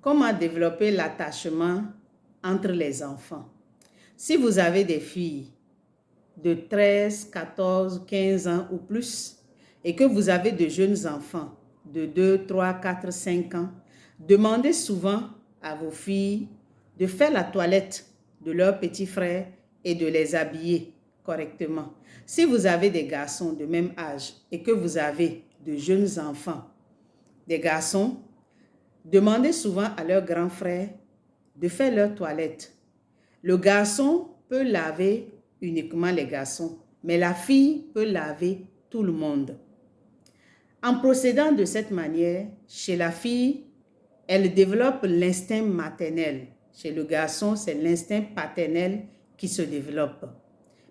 Comment développer l'attachement entre les enfants? Si vous avez des filles de 13, 14, 15 ans ou plus et que vous avez de jeunes enfants de 2, 3, 4, 5 ans, demandez souvent à vos filles de faire la toilette de leurs petits frères et de les habiller correctement. Si vous avez des garçons de même âge et que vous avez de jeunes enfants, des garçons, demandez souvent à leurs grands frères de faire leur toilette. Le garçon peut laver uniquement les garçons, mais la fille peut laver tout le monde. En procédant de cette manière, chez la fille, elle développe l'instinct maternel. Chez le garçon, c'est l'instinct paternel qui se développe.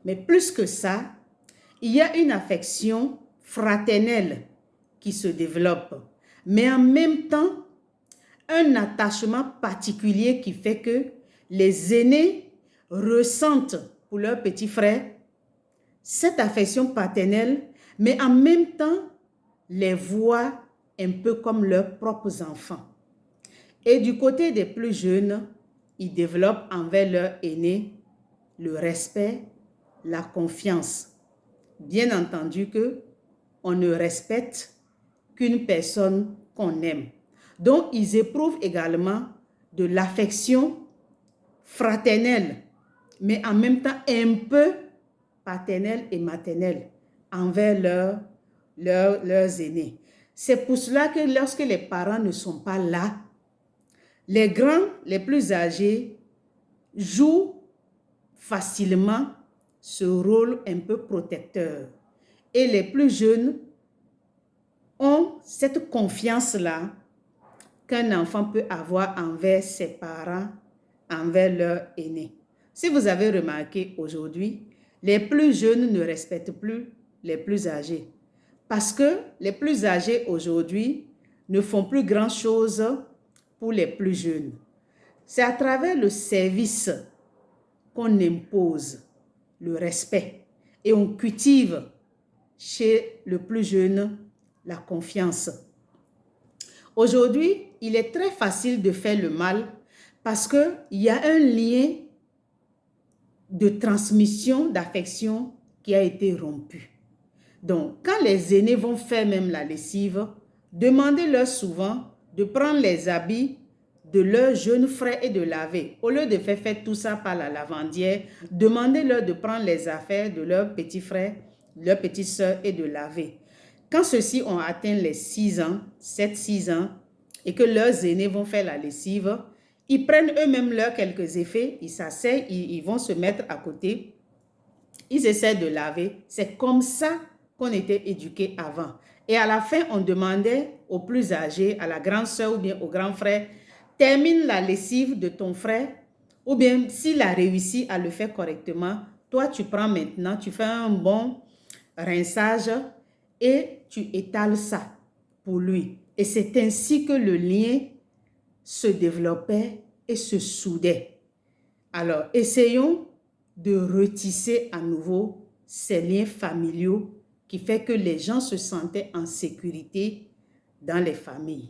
Mais plus que ça, il y a une affection fraternelle qui se développe. Mais en même temps, un attachement particulier qui fait que les aînés ressentent pour leurs petits frères cette affection paternelle, mais en même temps, les voient un peu comme leurs propres enfants. Et du côté des plus jeunes, ils développent envers leurs aînés le respect, la confiance. Bien entendu que on ne respecte qu'une personne qu'on aime. Donc, ils éprouvent également de l'affection fraternelle, mais en même temps un peu paternelle et maternelle envers leurs aînés. C'est pour cela que lorsque les parents ne sont pas là, les grands, les plus âgés, jouent facilement ce rôle un peu protecteur. Et les plus jeunes ont cette confiance-là qu'un enfant peut avoir envers ses parents, envers leurs aînés. Si vous avez remarqué aujourd'hui, les plus jeunes ne respectent plus les plus âgés. Parce que les plus âgés aujourd'hui ne font plus grand-chose pour les plus jeunes. C'est à travers le service qu'on impose le respect et on cultive chez le plus jeune la confiance. Aujourd'hui, il est très facile de faire le mal parce qu'il y a un lien de transmission d'affection qui a été rompu. Donc, quand les aînés vont faire même la lessive, demandez-leur souvent de prendre les habits de leurs jeunes frères et de laver. Au lieu de faire tout ça par la lavandière, demandez-leur de prendre les affaires de leurs petits frères, de leurs petites sœurs et de laver. Quand ceux-ci ont atteint les 6 ans, 7-6 ans, et que leurs aînés vont faire la lessive, ils prennent eux-mêmes leurs quelques effets, ils s'asseyent, ils vont se mettre à côté, ils essaient de laver. C'est comme ça qu'on était éduqués avant. Et à la fin, on demandait aux plus âgés, à la grande sœur ou bien au grand frère, termine la lessive de ton frère, ou bien s'il a réussi à le faire correctement, toi tu prends maintenant, tu fais un bon rinçage et tu étales ça pour lui. Et c'est ainsi que le lien se développait et se soudait. Alors, essayons de retisser à nouveau ces liens familiaux qui fait que les gens se sentaient en sécurité dans les familles.